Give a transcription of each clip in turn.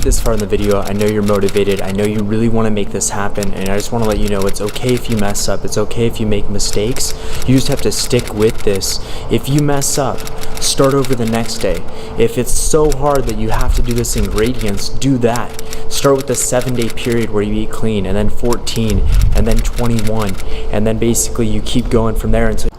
it this far in the video, I know you're motivated. I know you really want to make this happen, and I just want to let you know it's okay if you mess up. It's okay if you make mistakes. You just have to stick with this. If you mess up, start over the next day. If it's so hard that you have to do this in gradients, do that. Start with the 7-day period where you eat clean, and then 14, and then 21, and then basically you keep going from there until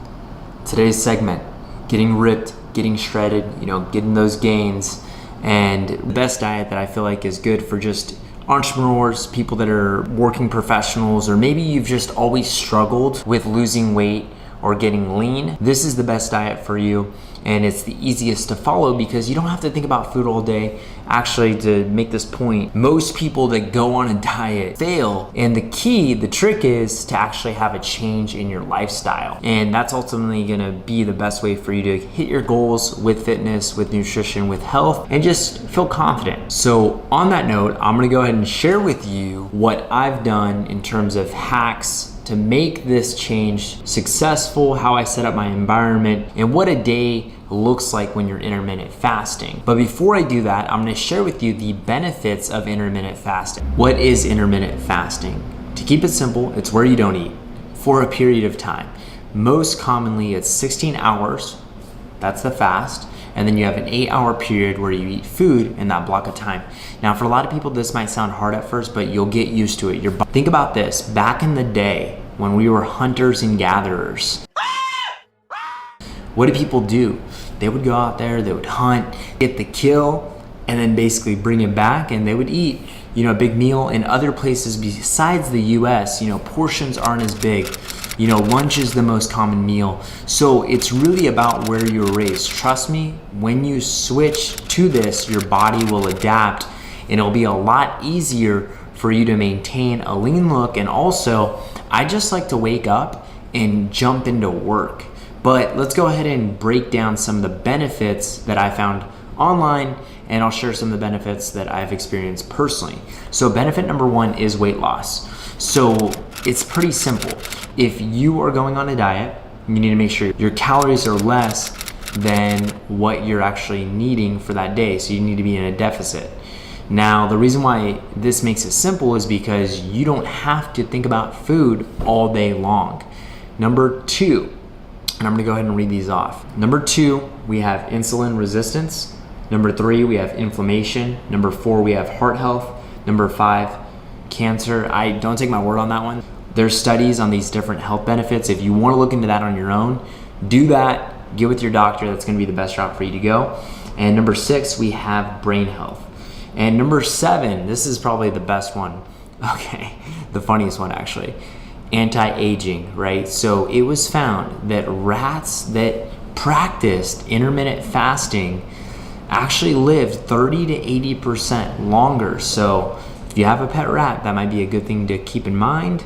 today's segment, getting ripped, getting shredded, getting those gains. And the best diet that I feel like is good for just entrepreneurs, people that are working professionals, or maybe you've just always struggled with losing weight or getting lean. This is the best diet for you, and it's the easiest to follow because you don't have to think about food all day. Actually, to make this point, most people that go on a diet fail, and the trick is to actually have a change in your lifestyle, and that's ultimately gonna be the best way for you to hit your goals with fitness, with nutrition, with health, and just feel confident. So on that note, I'm gonna go ahead and share with you what I've done in terms of hacks to make this change successful, how I set up my environment, and what a day looks like when you're intermittent fasting. But before I do that, I'm gonna share with you the benefits of intermittent fasting. What is intermittent fasting? To keep it simple, it's where you don't eat for a period of time. Most commonly, it's 16 hours, that's the fast, and then you have an 8-hour period where you eat food in that block of time. Now, for a lot of people, this might sound hard at first, but you'll get used to it. Think about this, back in the day when we were hunters and gatherers, what did people do? They would go out there, they would hunt, get the kill, and then basically bring it back, and they would eat, a big meal. In other places besides the US, portions aren't as big. Lunch is the most common meal. So it's really about where you're raised. Trust me, when you switch to this, your body will adapt, and it'll be a lot easier for you to maintain a lean look. And also, I just like to wake up and jump into work. But let's go ahead and break down some of the benefits that I found online, and I'll share some of the benefits that I've experienced personally. So benefit number 1 is weight loss. So it's pretty simple. If you are going on a diet, you need to make sure your calories are less than what you're actually needing for that day. So you need to be in a deficit. Now, the reason why this makes it simple is because you don't have to think about food all day long. Number 2, and I'm gonna go ahead and read these off. Number 2, we have insulin resistance. Number 3, we have inflammation. Number 4, we have heart health. Number 5, cancer. I don't take my word on that one. There's studies on these different health benefits. If you wanna look into that on your own, do that, get with your doctor. That's gonna be the best route for you to go. And number 6, we have brain health. And number 7, this is probably the best one. Okay, the funniest one actually. Anti-aging, right? So it was found that rats that practiced intermittent fasting actually lived 30 to 80% longer. So if you have a pet rat, that might be a good thing to keep in mind.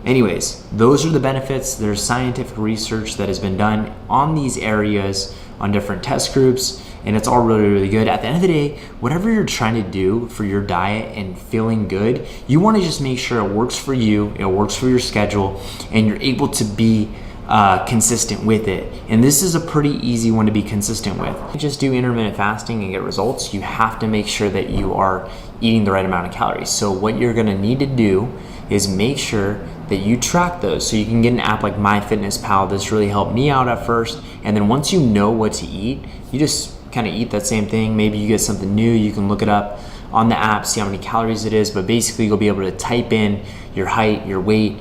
Anyways, those are the benefits. There's scientific research that has been done on these areas, on different test groups, and it's all really, really good. At the end of the day, whatever you're trying to do for your diet and feeling good, you want to just make sure it works for you, it works for your schedule, and you're able to be consistent with it. And this is a pretty easy one to be consistent with. You just do intermittent fasting and get results. You have to make sure that you are eating the right amount of calories. So what you're gonna need to do is make sure that you track those. So you can get an app like MyFitnessPal. This really helped me out at first. And then once you know what to eat, you just kind of eat that same thing. Maybe you get something new, you can look it up on the app, see how many calories it is, but basically you'll be able to type in your height, your weight,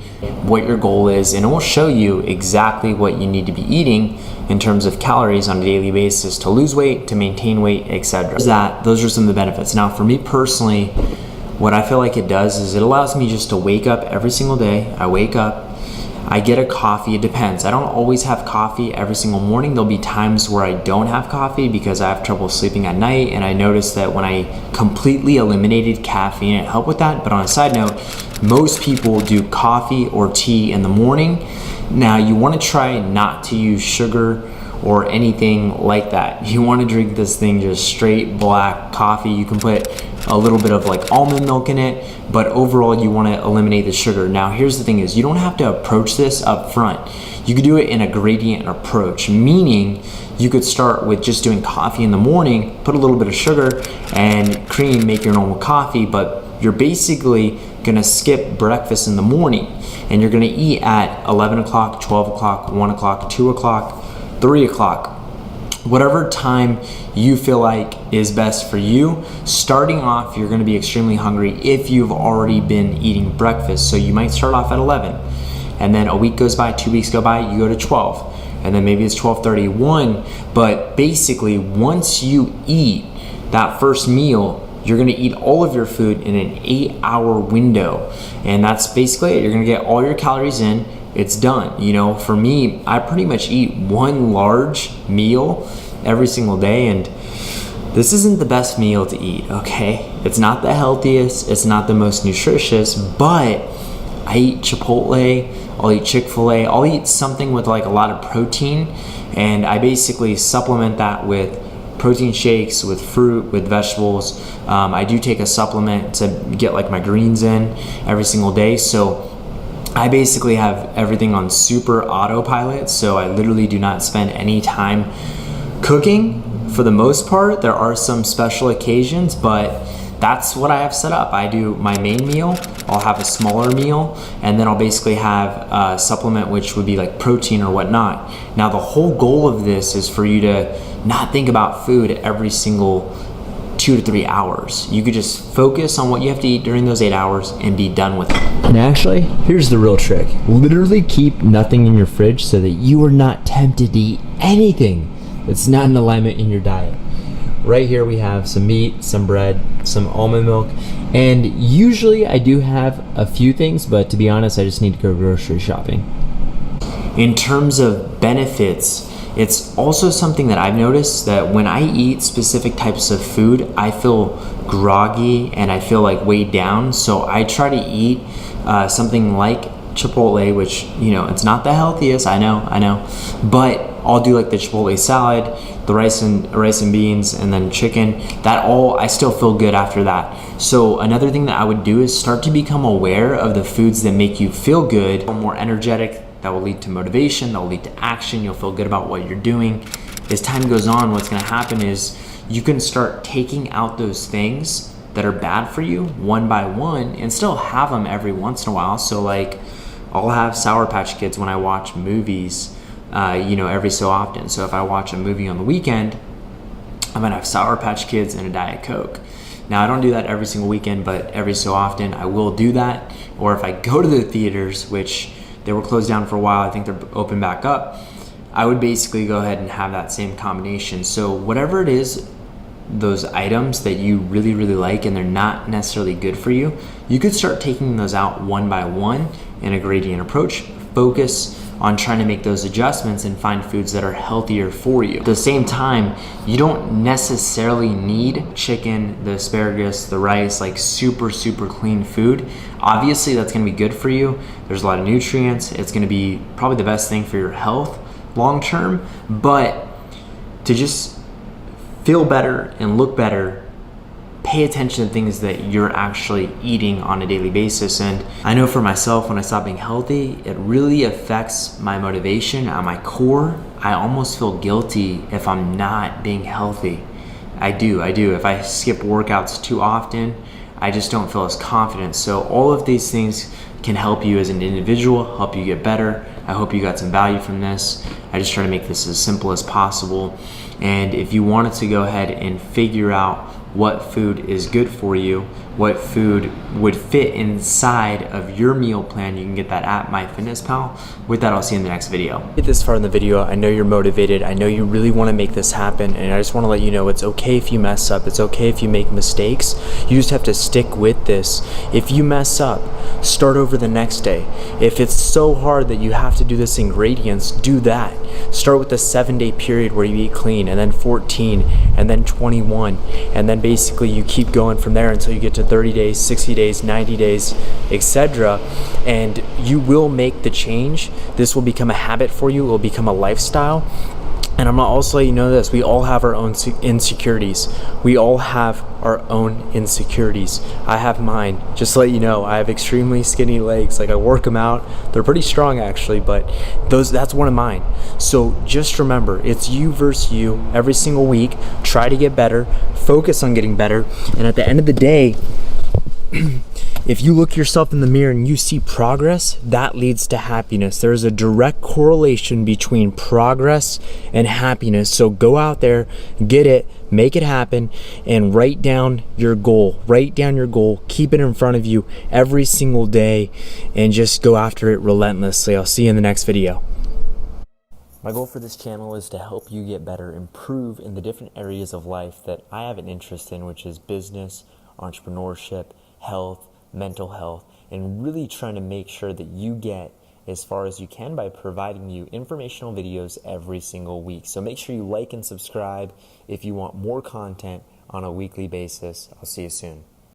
what your goal is, and it will show you exactly what you need to be eating in terms of calories on a daily basis to lose weight, to maintain weight, etc. Those are some of the benefits. Now for me personally, what I feel like it does is it allows me just to wake up every single day. I wake up, I get a coffee. It depends. I don't always have coffee every single morning. There'll be times where I don't have coffee because I have trouble sleeping at night, and I noticed that when I completely eliminated caffeine, it helped with that. But on a side note, most people do coffee or tea in the morning. Now you want to try not to use sugar or anything like that. You want to drink this thing just straight black coffee. You can put a little bit of like almond milk in it, but overall you want to eliminate the sugar. Now here's the thing is you don't have to approach this up front. You could do it in a gradient approach, meaning you could start with just doing coffee in the morning, put a little bit of sugar and cream, make your normal coffee, but you're basically gonna skip breakfast in the morning and you're gonna eat at 11 o'clock, 12 o'clock, 1 o'clock, 2 o'clock, 3 o'clock. Whatever time you feel like is best for you. Starting off, you're gonna be extremely hungry if you've already been eating breakfast. So you might start off at 11 and then a week goes by, 2 weeks go by, you go to 12. And then maybe it's 12:31, but basically once you eat that first meal, you're gonna eat all of your food in an 8-hour window. And that's basically it. You're gonna get all your calories in, it's done. You know, for me, I pretty much eat one large meal every single day, and this isn't the best meal to eat, okay? It's not the healthiest, it's not the most nutritious, but I eat Chipotle, I'll eat Chick-fil-A, I'll eat something with like a lot of protein, and I basically supplement that with protein shakes, with fruit, with vegetables. I do take a supplement to get like my greens in every single day. So I basically have everything on super autopilot. So I literally do not spend any time cooking for the most part. There are some special occasions, but that's what I have set up. I do my main meal, I'll have a smaller meal, and then I'll basically have a supplement, which would be like protein or whatnot. Now the whole goal of this is for you to not think about food every single 2 to 3 hours. You could just focus on what you have to eat during those 8 hours and be done with it. And actually, here's the real trick. Literally keep nothing in your fridge so that you are not tempted to eat anything that's not in alignment in your diet. Right here we have some meat, some bread, some almond milk, and usually I do have a few things, but to be honest, I just need to go grocery shopping. In terms of benefits, it's also something that I've noticed that when I eat specific types of food, I feel groggy and I feel like weighed down. So I try to eat something like Chipotle, which, you know, it's not the healthiest, I know, but I'll do like the Chipotle salad, the rice and beans, and then chicken. That all, I still feel good after that. So another thing that I would do is start to become aware of the foods that make you feel good, more energetic, that will lead to motivation, that will lead to action. You'll feel good about what you're doing. As time goes on, what's gonna happen is you can start taking out those things that are bad for you one by one and still have them every once in a while. So like, I'll have Sour Patch Kids when I watch movies, every so often. So if I watch a movie on the weekend, I'm gonna have Sour Patch Kids and a Diet Coke. Now I don't do that every single weekend, but every so often I will do that. Or if I go to the theaters, which they were closed down for a while, I think they're open back up, I would basically go ahead and have that same combination. So whatever it is, those items that you really, really like and they're not necessarily good for you, you could start taking those out one by one in a gradient approach. Focus on trying to make those adjustments and find foods that are healthier for you. At the same time, you don't necessarily need chicken, the asparagus, the rice, like super, super clean food. Obviously that's gonna be good for you. There's a lot of nutrients. It's gonna be probably the best thing for your health long term, but to just feel better and look better, pay attention to things that you're actually eating on a daily basis. And I know for myself, when I stop being healthy, it really affects my motivation at my core. I almost feel guilty if I'm not being healthy. I do. If I skip workouts too often, I just don't feel as confident. So all of these things can help you as an individual, help you get better. I hope you got some value from this. I just try to make this as simple as possible. And if you wanted to go ahead and figure out what food is good for you, what food would fit inside of your meal plan, you can get that at MyFitnessPal. With that, I'll see you in the next video. Get this far in the video, I know you're motivated, I know you really want to make this happen, and I just want to let you know it's okay if you mess up, it's okay if you make mistakes. You just have to stick with this. If you mess up, start over the next day. If it's so hard that you have to do this in gradients, do that. Start with the 7-day period where you eat clean, and then 14, and then 21, and then basically you keep going from there until you get to 30 days, 60 days, 90 days, etc. And you will make the change. This will become a habit for you. It will become a lifestyle. And I'm gonna also let you know this: we all have our own insecurities. We all have our own insecurities. I have mine. Just to let you know, I have extremely skinny legs. Like, I work them out. They're pretty strong actually, but that's one of mine. So just remember, it's you versus you every single week. Try to get better. Focus on getting better. And at the end of the day, if you look yourself in the mirror and you see progress, that leads to happiness. There is a direct correlation between progress and happiness. So go out there, get it, make it happen, and write down your goal. Write down your goal, keep it in front of you every single day, and just go after it relentlessly. I'll see you in the next video. My goal for this channel is to help you get better, improve in the different areas of life that I have an interest in, which is business, entrepreneurship, health, mental health, and really trying to make sure that you get as far as you can by providing you informational videos every single week. So make sure you like and subscribe if you want more content on a weekly basis. I'll see you soon.